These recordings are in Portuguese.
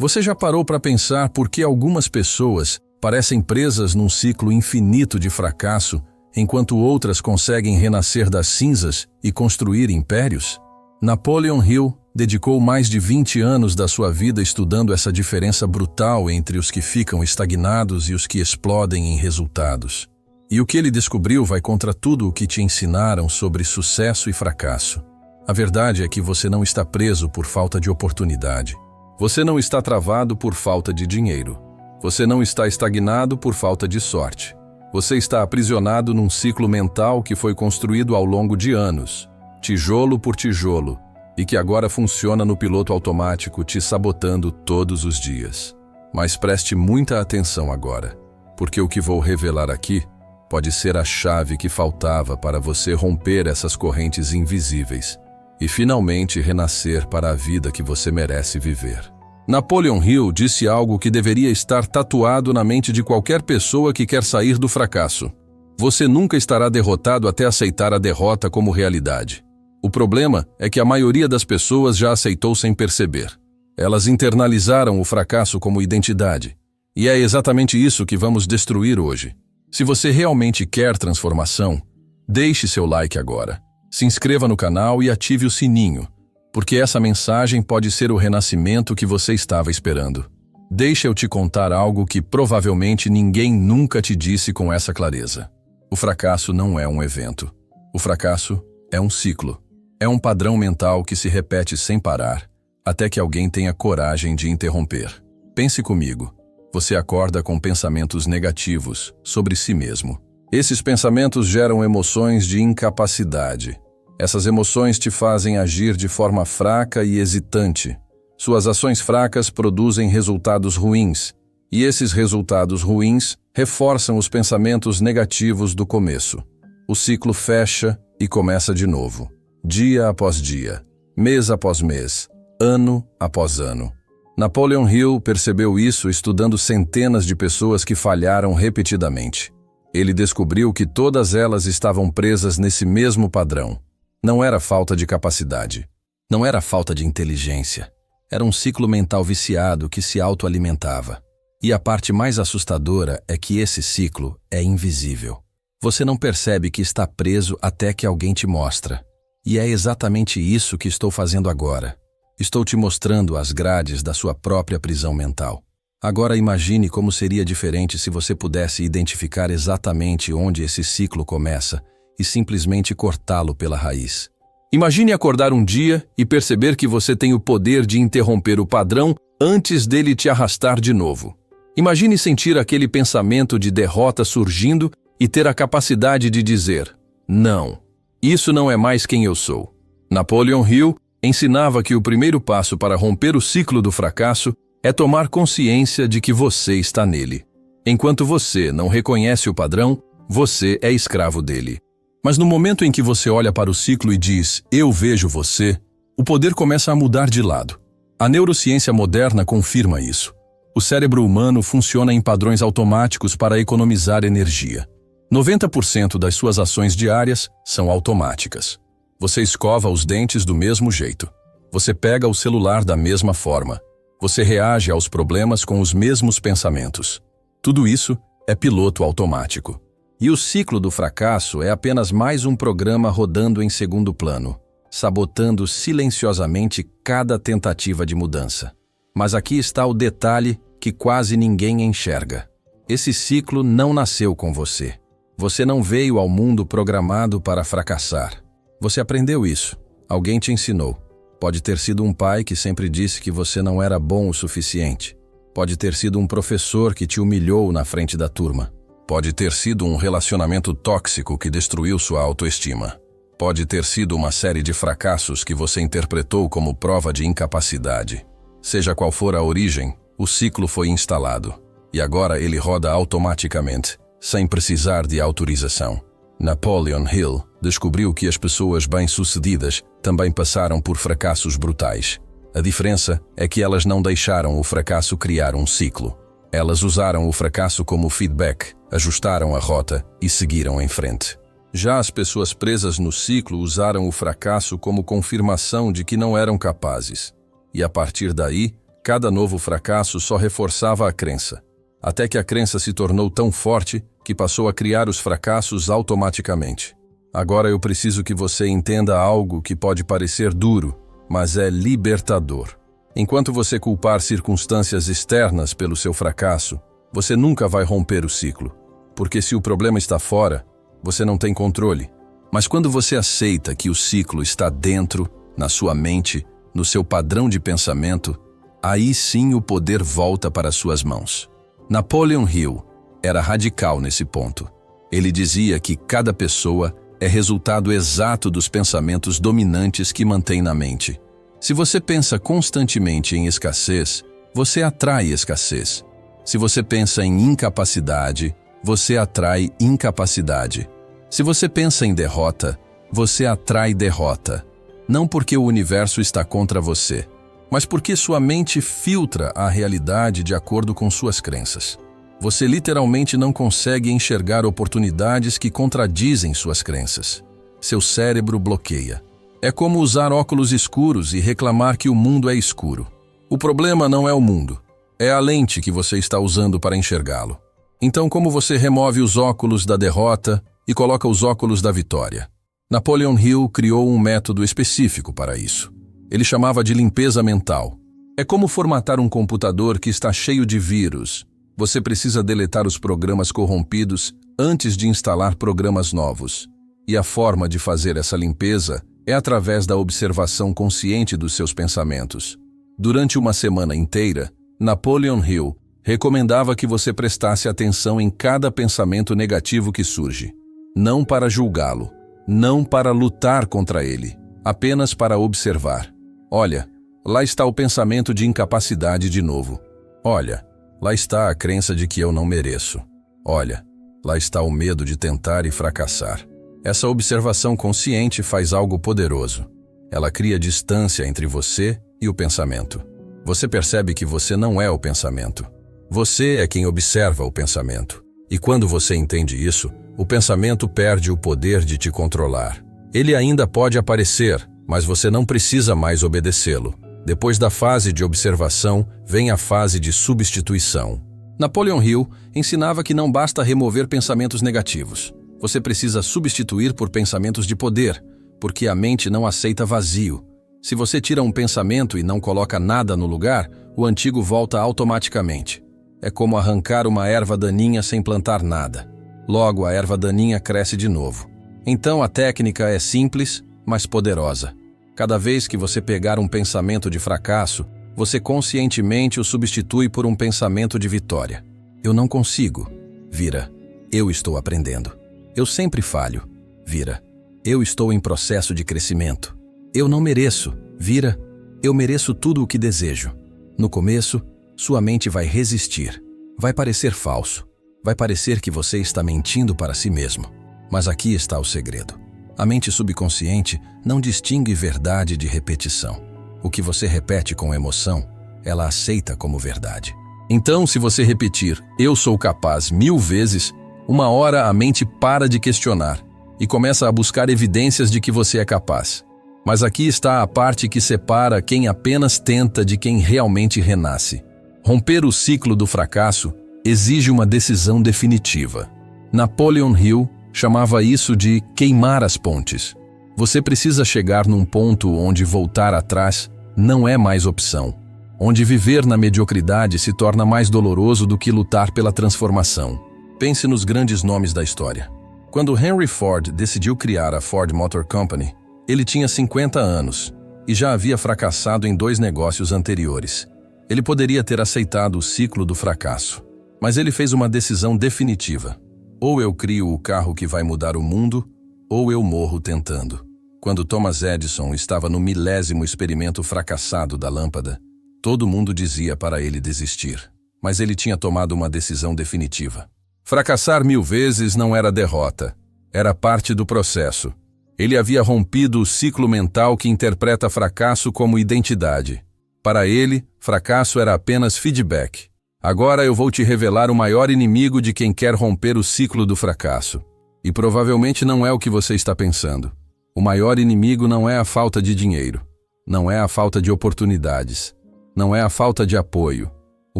Você já parou para pensar por que algumas pessoas parecem presas num ciclo infinito de fracasso, enquanto outras conseguem renascer das cinzas e construir impérios? Napoleon Hill dedicou mais de 20 anos da sua vida estudando essa diferença brutal entre os que ficam estagnados e os que explodem em resultados. E o que ele descobriu vai contra tudo o que te ensinaram sobre sucesso e fracasso. A verdade é que você não está preso por falta de oportunidade. Você não está travado por falta de dinheiro. Você não está estagnado por falta de sorte. Você está aprisionado num ciclo mental que foi construído ao longo de anos, tijolo por tijolo, e que agora funciona no piloto automático, te sabotando todos os dias. Mas preste muita atenção agora, porque o que vou revelar aqui pode ser a chave que faltava para você romper essas correntes invisíveis e finalmente renascer para a vida que você merece viver. Napoleon Hill disse algo que deveria estar tatuado na mente de qualquer pessoa que quer sair do fracasso. Você nunca estará derrotado até aceitar a derrota como realidade. O problema é que a maioria das pessoas já aceitou sem perceber. Elas internalizaram o fracasso como identidade. E é exatamente isso que vamos destruir hoje. Se você realmente quer transformação, deixe seu like agora. Se inscreva no canal e ative o sininho, porque essa mensagem pode ser o renascimento que você estava esperando. Deixa eu te contar algo que provavelmente ninguém nunca te disse com essa clareza. O fracasso não é um evento. O fracasso é um ciclo. É um padrão mental que se repete sem parar, até que alguém tenha coragem de interromper. Pense comigo. Você acorda com pensamentos negativos sobre si mesmo. Esses pensamentos geram emoções de incapacidade. Essas emoções te fazem agir de forma fraca e hesitante. Suas ações fracas produzem resultados ruins, e esses resultados ruins reforçam os pensamentos negativos do começo. O ciclo fecha e começa de novo, dia após dia, mês após mês, ano após ano. Napoleon Hill percebeu isso estudando centenas de pessoas que falharam repetidamente. Ele descobriu que todas elas estavam presas nesse mesmo padrão. Não era falta de capacidade. Não era falta de inteligência. Era um ciclo mental viciado que se autoalimentava. E a parte mais assustadora é que esse ciclo é invisível. Você não percebe que está preso até que alguém te mostra. E é exatamente isso que estou fazendo agora. Estou te mostrando as grades da sua própria prisão mental. Agora imagine como seria diferente se você pudesse identificar exatamente onde esse ciclo começa e simplesmente cortá-lo pela raiz. Imagine acordar um dia e perceber que você tem o poder de interromper o padrão antes dele te arrastar de novo. Imagine sentir aquele pensamento de derrota surgindo e ter a capacidade de dizer: não, isso não é mais quem eu sou. Napoleon Hill ensinava que o primeiro passo para romper o ciclo do fracasso é tomar consciência de que você está nele. Enquanto você não reconhece o padrão, você é escravo dele. Mas no momento em que você olha para o ciclo e diz, eu vejo você, o poder começa a mudar de lado. A neurociência moderna confirma isso. O cérebro humano funciona em padrões automáticos para economizar energia. 90% das suas ações diárias são automáticas. Você escova os dentes do mesmo jeito. Você pega o celular da mesma forma. Você reage aos problemas com os mesmos pensamentos. Tudo isso é piloto automático. E o ciclo do fracasso é apenas mais um programa rodando em segundo plano, sabotando silenciosamente cada tentativa de mudança. Mas aqui está o detalhe que quase ninguém enxerga. Esse ciclo não nasceu com você. Você não veio ao mundo programado para fracassar. Você aprendeu isso. Alguém te ensinou. Pode ter sido um pai que sempre disse que você não era bom o suficiente. Pode ter sido um professor que te humilhou na frente da turma. Pode ter sido um relacionamento tóxico que destruiu sua autoestima. Pode ter sido uma série de fracassos que você interpretou como prova de incapacidade. Seja qual for a origem, o ciclo foi instalado. E agora ele roda automaticamente, sem precisar de autorização. Napoleon Hill descobriu que as pessoas bem-sucedidas também passaram por fracassos brutais. A diferença é que elas não deixaram o fracasso criar um ciclo. Elas usaram o fracasso como feedback, ajustaram a rota e seguiram em frente. Já as pessoas presas no ciclo usaram o fracasso como confirmação de que não eram capazes. E a partir daí, Cada novo fracasso só reforçava a crença, até que a crença se tornou tão forte que passou a criar os fracassos automaticamente. Agora eu preciso que você entenda algo que pode parecer duro, mas é libertador. Enquanto você culpar circunstâncias externas pelo seu fracasso, você nunca vai romper o ciclo, porque se o problema está fora, você não tem controle. Mas quando você aceita que o ciclo está dentro, na sua mente, no seu padrão de pensamento, aí sim o poder volta para suas mãos. Napoleon Hill era radical nesse ponto. Ele dizia que cada pessoa é resultado exato dos pensamentos dominantes que mantém na mente. Se você pensa constantemente em escassez, você atrai escassez. Se você pensa em incapacidade, você atrai incapacidade. Se você pensa em derrota, você atrai derrota. Não porque o universo está contra você, mas porque sua mente filtra a realidade de acordo com suas crenças. Você literalmente não consegue enxergar oportunidades que contradizem suas crenças. Seu cérebro bloqueia. É como usar óculos escuros e reclamar que o mundo é escuro. O problema não é o mundo, é a lente que você está usando para enxergá-lo. Então, como você remove os óculos da derrota e coloca os óculos da vitória? Napoleon Hill criou um método específico para isso. Ele chamava de limpeza mental. É como formatar um computador que está cheio de vírus. Você precisa deletar os programas corrompidos antes de instalar programas novos. E a forma de fazer essa limpeza é através da observação consciente dos seus pensamentos. Durante uma semana inteira, Napoleon Hill recomendava que você prestasse atenção em cada pensamento negativo que surge. Não para julgá-lo, não para lutar contra ele, apenas para observar. Olha, lá está o pensamento de incapacidade de novo. Olha, lá está a crença de que eu não mereço. Olha, lá está o medo de tentar e fracassar. Essa observação consciente faz algo poderoso. Ela cria distância entre você e o pensamento. Você percebe que você não é o pensamento. Você é quem observa o pensamento. E quando você entende isso, o pensamento perde o poder de te controlar. Ele ainda pode aparecer, mas você não precisa mais obedecê-lo. Depois da fase de observação, vem a fase de substituição. Napoleon Hill ensinava que não basta remover pensamentos negativos. Você precisa substituir por pensamentos de poder, porque a mente não aceita vazio. Se você tira um pensamento e não coloca nada no lugar, o antigo volta automaticamente. É como arrancar uma erva daninha sem plantar nada. Logo, a erva daninha cresce de novo. Então a técnica é simples, mas poderosa. Cada vez que você pegar um pensamento de fracasso, você conscientemente o substitui por um pensamento de vitória. Eu não consigo. Vira. Eu estou aprendendo. Eu sempre falho. Vira. Eu estou em processo de crescimento. Eu não mereço. Vira. Eu mereço tudo o que desejo. No começo, sua mente vai resistir. Vai parecer falso. Vai parecer que você está mentindo para si mesmo. Mas aqui está o segredo. A mente subconsciente não distingue verdade de repetição. O que você repete com emoção, ela aceita como verdade. Então, se você repetir, eu sou capaz 1000 vezes, uma hora a mente para de questionar e começa a buscar evidências de que você é capaz. Mas aqui está a parte que separa quem apenas tenta de quem realmente renasce. Romper o ciclo do fracasso exige uma decisão definitiva. Napoleon Hill chamava isso de queimar as pontes. Você precisa chegar num ponto onde voltar atrás não é mais opção, onde viver na mediocridade se torna mais doloroso do que lutar pela transformação. Pense nos grandes nomes da história. Quando Henry Ford decidiu criar a Ford Motor Company, ele tinha 50 anos e já havia fracassado em 2 negócios anteriores. Ele poderia ter aceitado o ciclo do fracasso, mas ele fez uma decisão definitiva. Ou eu crio o carro que vai mudar o mundo, ou eu morro tentando. Quando Thomas Edison estava no 1000º experimento fracassado da lâmpada, todo mundo dizia para ele desistir, mas ele tinha tomado uma decisão definitiva. Fracassar 1000 vezes não era derrota, era parte do processo. Ele havia rompido o ciclo mental que interpreta fracasso como identidade. Para ele, fracasso era apenas feedback. Agora eu vou te revelar o maior inimigo de quem quer romper o ciclo do fracasso. E provavelmente não é o que você está pensando. O maior inimigo não é a falta de dinheiro, não é a falta de oportunidades. não é a falta de apoio. O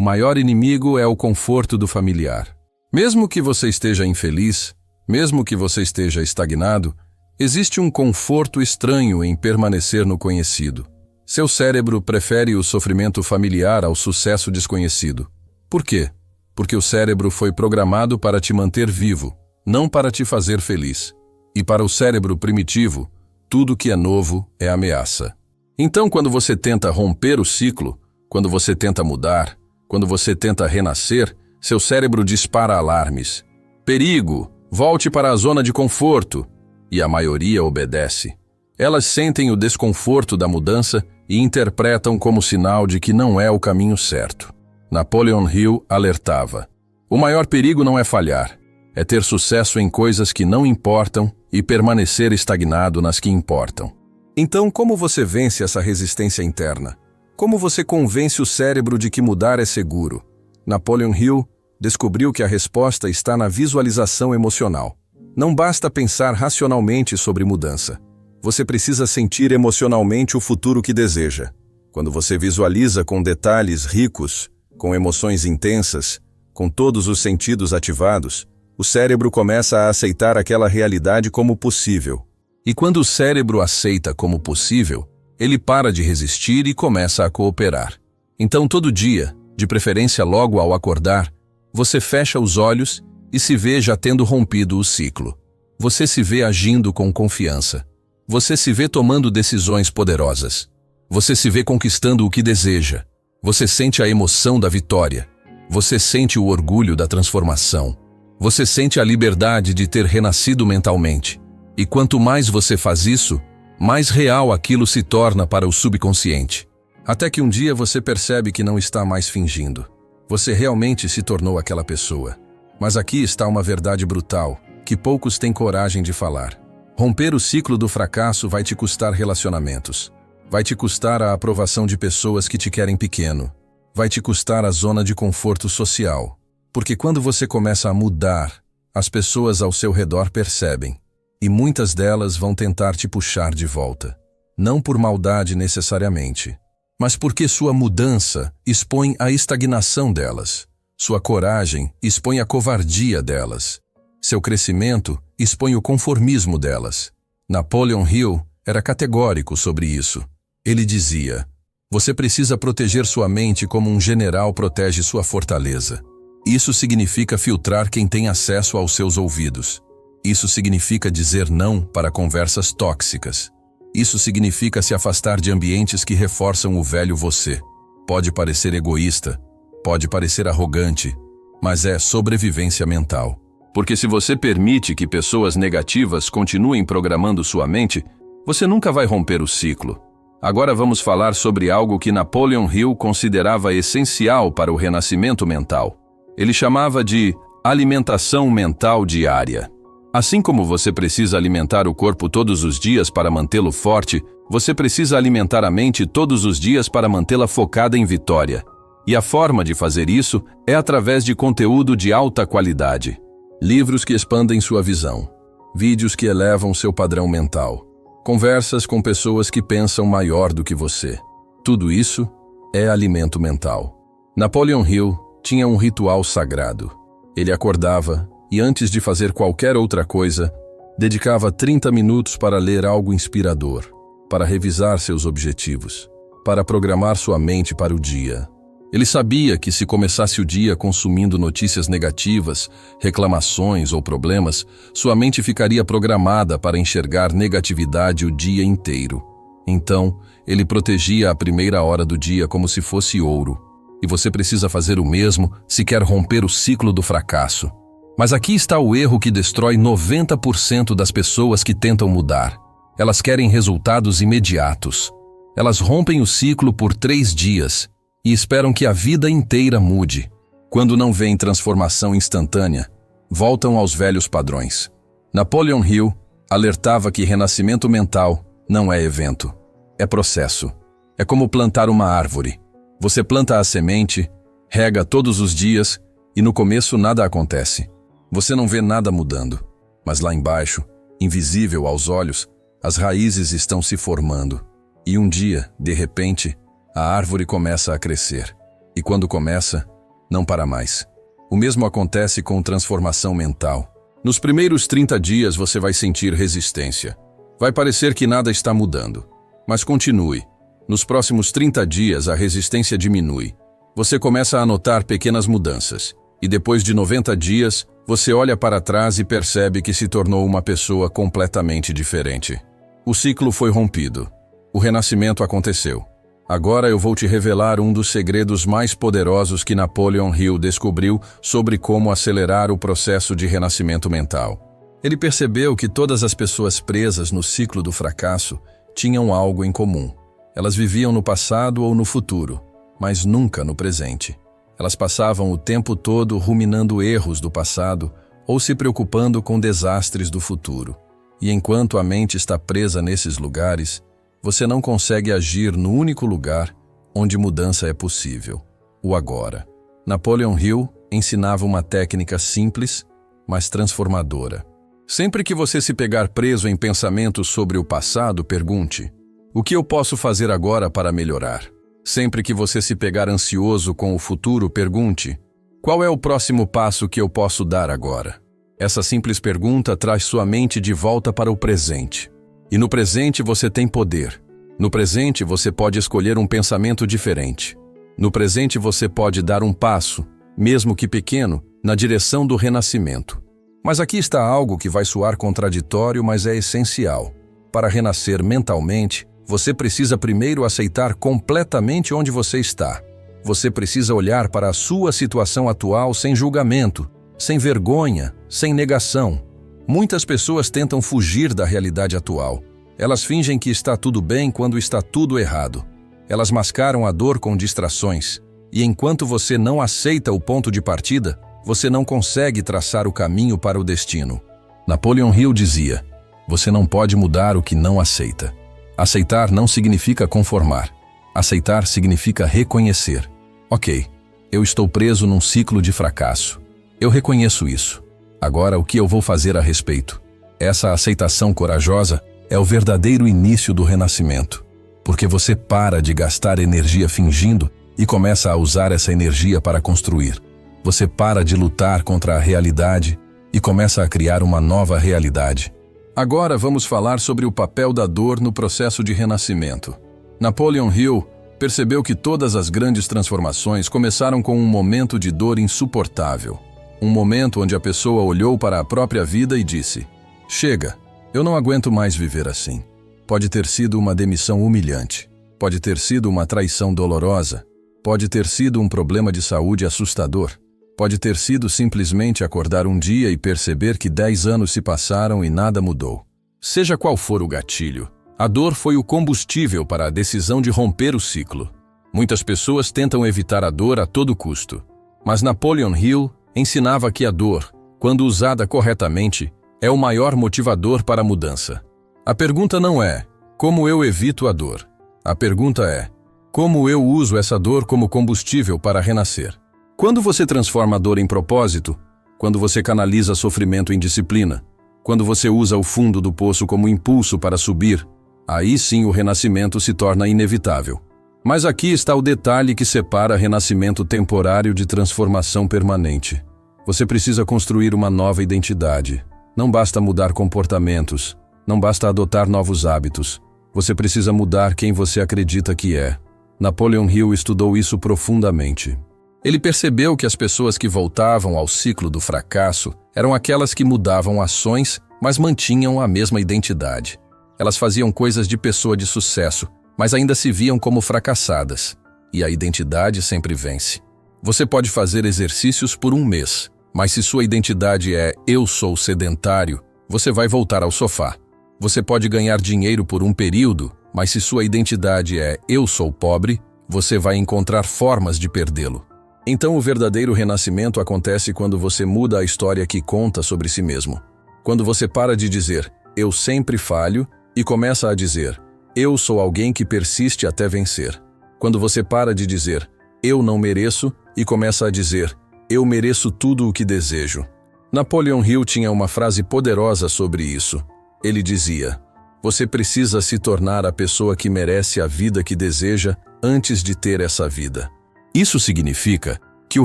maior inimigo é o conforto do familiar. Mesmo que você esteja infeliz, mesmo que você esteja estagnado, existe um conforto estranho em permanecer no conhecido. Seu cérebro prefere o sofrimento familiar ao sucesso desconhecido. Por quê? Porque o cérebro foi programado para te manter vivo, não para te fazer feliz. E para o cérebro primitivo, tudo que é novo é ameaça. Então, quando você tenta romper o ciclo, quando você tenta mudar, quando você tenta renascer, seu cérebro dispara alarmes. Perigo! Volte para a zona de conforto. E a maioria obedece. Elas sentem o desconforto da mudança e interpretam como sinal de que não é o caminho certo. Napoleon Hill alertava: o maior perigo não é falhar, é ter sucesso em coisas que não importam e permanecer estagnado nas que importam. Então, como você vence essa resistência interna? Como você convence o cérebro de que mudar é seguro? Napoleon Hill descobriu que a resposta está na visualização emocional. Não basta pensar racionalmente sobre mudança. Você precisa sentir emocionalmente o futuro que deseja. Quando você visualiza com detalhes ricos, com emoções intensas, com todos os sentidos ativados, o cérebro começa a aceitar aquela realidade como possível. E quando o cérebro aceita como possível, ele para de resistir e começa a cooperar. Então, todo dia, de preferência logo ao acordar, você fecha os olhos e se vê já tendo rompido o ciclo. Você se vê agindo com confiança. Você se vê tomando decisões poderosas. Você se vê conquistando o que deseja. Você sente a emoção da vitória. Você sente o orgulho da transformação. Você sente a liberdade de ter renascido mentalmente. E quanto mais você faz isso, mais real aquilo se torna para o subconsciente. Até que um dia você percebe que não está mais fingindo. Você realmente se tornou aquela pessoa. Mas aqui está uma verdade brutal, que poucos têm coragem de falar. Romper o ciclo do fracasso vai te custar relacionamentos. Vai te custar a aprovação de pessoas que te querem pequeno. Vai te custar a zona de conforto social. Porque quando você começa a mudar, as pessoas ao seu redor percebem. E muitas delas vão tentar te puxar de volta. Não por maldade necessariamente, mas porque sua mudança expõe a estagnação delas. Sua coragem expõe a covardia delas. Seu crescimento expõe o conformismo delas. Napoleon Hill era categórico sobre isso. Ele dizia: você precisa proteger sua mente como um general protege sua fortaleza. Isso significa filtrar quem tem acesso aos seus ouvidos. Isso significa dizer não para conversas tóxicas. Isso significa se afastar de ambientes que reforçam o velho você. Pode parecer egoísta, pode parecer arrogante, mas é sobrevivência mental. Porque se você permite que pessoas negativas continuem programando sua mente, você nunca vai romper o ciclo. Agora vamos falar sobre algo que Napoleon Hill considerava essencial para o renascimento mental. Ele chamava de alimentação mental diária. Assim como você precisa alimentar o corpo todos os dias para mantê-lo forte, você precisa alimentar a mente todos os dias para mantê-la focada em vitória. E a forma de fazer isso é através de conteúdo de alta qualidade. Livros que expandem sua visão. Vídeos que elevam seu padrão mental. Conversas com pessoas que pensam maior do que você. Tudo isso é alimento mental. Napoleon Hill tinha um ritual sagrado. Ele acordava e, antes de fazer qualquer outra coisa, dedicava 30 minutos para ler algo inspirador, para revisar seus objetivos, para programar sua mente para o dia. Ele sabia que se começasse o dia consumindo notícias negativas, reclamações ou problemas, sua mente ficaria programada para enxergar negatividade o dia inteiro. Então, ele protegia a primeira hora do dia como se fosse ouro. E você precisa fazer o mesmo se quer romper o ciclo do fracasso. Mas aqui está o erro que destrói 90% das pessoas que tentam mudar. Elas querem resultados imediatos. Elas rompem o ciclo por 3 dias e esperam que a vida inteira mude. Quando não vem transformação instantânea, voltam aos velhos padrões. Napoleon Hill alertava que renascimento mental não é evento, é processo. É como plantar uma árvore. Você planta a semente, rega todos os dias e no começo nada acontece. Você não vê nada mudando, mas lá embaixo, invisível aos olhos, as raízes estão se formando. E um dia, de repente, A árvore começa a crescer. E quando começa, não para mais. O mesmo acontece com transformação mental. Nos primeiros 30 dias você vai sentir resistência. Vai parecer que nada está mudando. Mas continue. Nos próximos 30 dias a resistência diminui. Você começa a notar pequenas mudanças. E depois de 90 dias, você olha para trás e percebe que se tornou uma pessoa completamente diferente. O ciclo foi rompido. O renascimento aconteceu. Agora eu vou te revelar um dos segredos mais poderosos que Napoleon Hill descobriu sobre como acelerar o processo de renascimento mental. Ele percebeu que todas as pessoas presas no ciclo do fracasso tinham algo em comum. Elas viviam no passado ou no futuro, mas nunca no presente. Elas passavam o tempo todo ruminando erros do passado ou se preocupando com desastres do futuro. E enquanto a mente está presa nesses lugares, você não consegue agir no único lugar onde mudança é possível, o agora. Napoleon Hill ensinava uma técnica simples, mas transformadora. Sempre que você se pegar preso em pensamentos sobre o passado, pergunte: o que eu posso fazer agora para melhorar? Sempre que você se pegar ansioso com o futuro, pergunte: qual é o próximo passo que eu posso dar agora? Essa simples pergunta traz sua mente de volta para o presente. E no presente você tem poder. No presente você pode escolher um pensamento diferente. No presente você pode dar um passo, mesmo que pequeno, na direção do renascimento. Mas aqui está algo que vai soar contraditório, mas é essencial. Para renascer mentalmente, você precisa primeiro aceitar completamente onde você está. Você precisa olhar para a sua situação atual sem julgamento, sem vergonha, sem negação. Muitas pessoas tentam fugir da realidade atual. Elas fingem que está tudo bem quando está tudo errado. Elas mascaram a dor com distrações. E enquanto você não aceita o ponto de partida, você não consegue traçar o caminho para o destino. Napoleon Hill dizia: você não pode mudar o que não aceita. Aceitar não significa conformar. Aceitar significa reconhecer. Ok, eu estou preso num ciclo de fracasso. Eu reconheço isso. Agora, o que eu vou fazer a respeito? Essa aceitação corajosa é o verdadeiro início do renascimento, porque você para de gastar energia fingindo e começa a usar essa energia para construir. Você para de lutar contra a realidade e começa a criar uma nova realidade. Agora vamos falar sobre o papel da dor no processo de renascimento. Napoleon Hill percebeu que todas as grandes transformações começaram com um momento de dor insuportável. Um momento onde a pessoa olhou para a própria vida e disse: chega, eu não aguento mais viver assim. Pode ter sido uma demissão humilhante. Pode ter sido uma traição dolorosa. Pode ter sido um problema de saúde assustador. Pode ter sido simplesmente acordar um dia e perceber que 10 anos se passaram e nada mudou. Seja qual for o gatilho, a dor foi o combustível para a decisão de romper o ciclo. Muitas pessoas tentam evitar a dor a todo custo. Mas Napoleon Hill ensinava que a dor, quando usada corretamente, é o maior motivador para a mudança. A pergunta não é: como eu evito a dor? A pergunta é: como eu uso essa dor como combustível para renascer? Quando você transforma a dor em propósito, quando você canaliza sofrimento em disciplina, quando você usa o fundo do poço como impulso para subir, aí sim o renascimento se torna inevitável. Mas aqui está o detalhe que separa renascimento temporário de transformação permanente. Você precisa construir uma nova identidade. Não basta mudar comportamentos, não basta adotar novos hábitos. Você precisa mudar quem você acredita que é. Napoleon Hill estudou isso profundamente. Ele percebeu que as pessoas que voltavam ao ciclo do fracasso eram aquelas que mudavam ações, mas mantinham a mesma identidade. Elas faziam coisas de pessoa de sucesso, mas ainda se viam como fracassadas. E a identidade sempre vence. Você pode fazer exercícios por um mês, mas se sua identidade é "eu sou sedentário", você vai voltar ao sofá. Você pode ganhar dinheiro por um período, mas se sua identidade é "eu sou pobre", você vai encontrar formas de perdê-lo. Então o verdadeiro renascimento acontece quando você muda a história que conta sobre si mesmo. Quando você para de dizer "eu sempre falho" e começa a dizer "eu sou alguém que persiste até vencer". Quando você para de dizer "eu não mereço" e começa a dizer "eu mereço tudo o que desejo". Napoleon Hill tinha uma frase poderosa sobre isso. Ele dizia: você precisa se tornar a pessoa que merece a vida que deseja antes de ter essa vida. Isso significa que o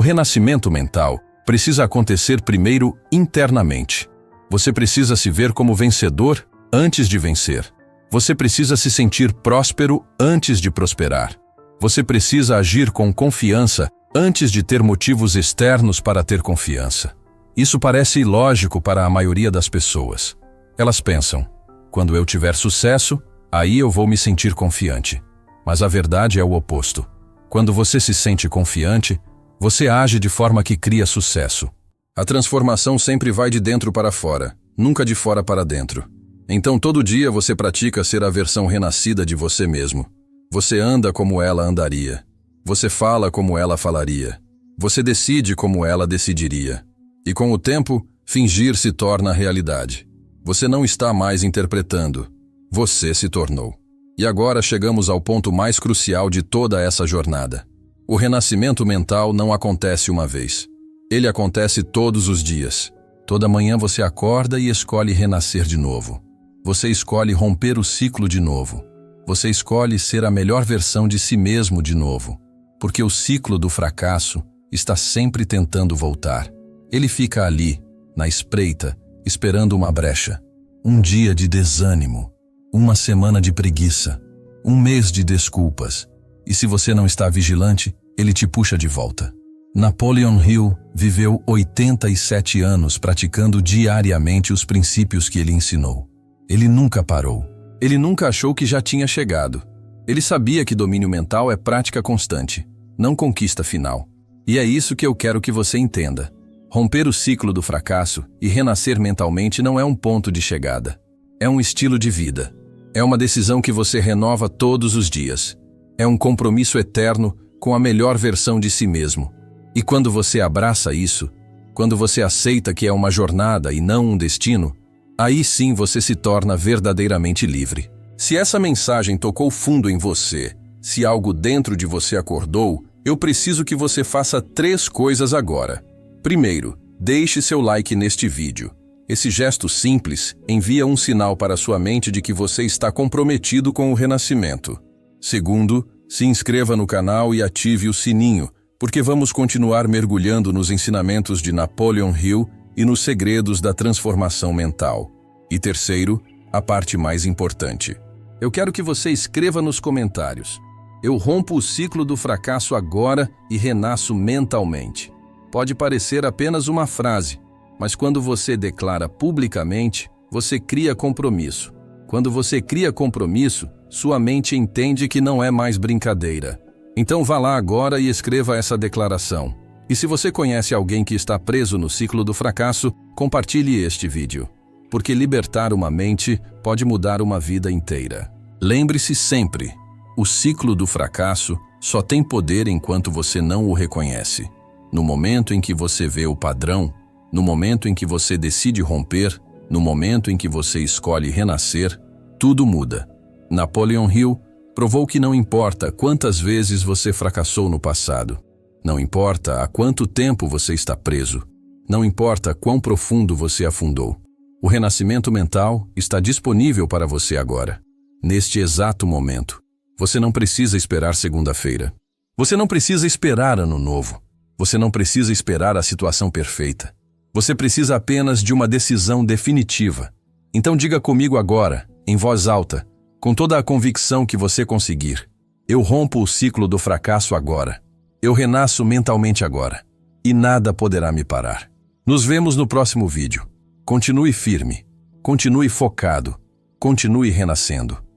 renascimento mental precisa acontecer primeiro internamente. Você precisa se ver como vencedor antes de vencer. Você precisa se sentir próspero antes de prosperar. Você precisa agir com confiança antes de ter motivos externos para ter confiança. Isso parece ilógico para a maioria das pessoas. Elas pensam: quando eu tiver sucesso, aí eu vou me sentir confiante. Mas a verdade é o oposto. Quando você se sente confiante, você age de forma que cria sucesso. A transformação sempre vai de dentro para fora, nunca de fora para dentro. Então todo dia você pratica ser a versão renascida de você mesmo. Você anda como ela andaria. Você fala como ela falaria. Você decide como ela decidiria. E com o tempo, fingir se torna realidade. Você não está mais interpretando. Você se tornou. E agora chegamos ao ponto mais crucial de toda essa jornada. O renascimento mental não acontece uma vez. Ele acontece todos os dias. Toda manhã você acorda e escolhe renascer de novo. Você escolhe romper o ciclo de novo. Você escolhe ser a melhor versão de si mesmo de novo. Porque o ciclo do fracasso está sempre tentando voltar. Ele fica ali, na espreita, esperando uma brecha. Um dia de desânimo. Uma semana de preguiça. Um mês de desculpas. E se você não está vigilante, ele te puxa de volta. Napoleon Hill viveu 87 anos praticando diariamente os princípios que ele ensinou. Ele nunca parou. Ele nunca achou que já tinha chegado. Ele sabia que domínio mental é prática constante, não conquista final. E é isso que eu quero que você entenda. Romper o ciclo do fracasso e renascer mentalmente não é um ponto de chegada. É um estilo de vida. É uma decisão que você renova todos os dias. É um compromisso eterno com a melhor versão de si mesmo. E quando você abraça isso, quando você aceita que é uma jornada e não um destino, aí sim você se torna verdadeiramente livre. Se essa mensagem tocou fundo em você, se algo dentro de você acordou, eu preciso que você faça 3 coisas agora. Primeiro, deixe seu like neste vídeo. Esse gesto simples envia um sinal para sua mente de que você está comprometido com o renascimento. Segundo, se inscreva no canal e ative o sininho, porque vamos continuar mergulhando nos ensinamentos de Napoleon Hill e nos segredos da transformação mental. E terceiro, a parte mais importante. Eu quero que você escreva nos comentários: eu rompo o ciclo do fracasso agora e renasço mentalmente. Pode parecer apenas uma frase, mas quando você declara publicamente, você cria compromisso. Quando você cria compromisso, sua mente entende que não é mais brincadeira. Então vá lá agora e escreva essa declaração. E se você conhece alguém que está preso no ciclo do fracasso, compartilhe este vídeo. Porque libertar uma mente pode mudar uma vida inteira. Lembre-se sempre, o ciclo do fracasso só tem poder enquanto você não o reconhece. No momento em que você vê o padrão, no momento em que você decide romper, no momento em que você escolhe renascer, tudo muda. Napoleon Hill provou que não importa quantas vezes você fracassou no passado, não importa há quanto tempo você está preso, não importa quão profundo você afundou. O renascimento mental está disponível para você agora, neste exato momento. Você não precisa esperar segunda-feira. Você não precisa esperar ano novo. Você não precisa esperar a situação perfeita. Você precisa apenas de uma decisão definitiva. Então diga comigo agora, em voz alta, com toda a convicção que você conseguir: eu rompo o ciclo do fracasso agora. Eu renasço mentalmente agora. E nada poderá me parar. Nos vemos no próximo vídeo. Continue firme. Continue focado. Continue renascendo.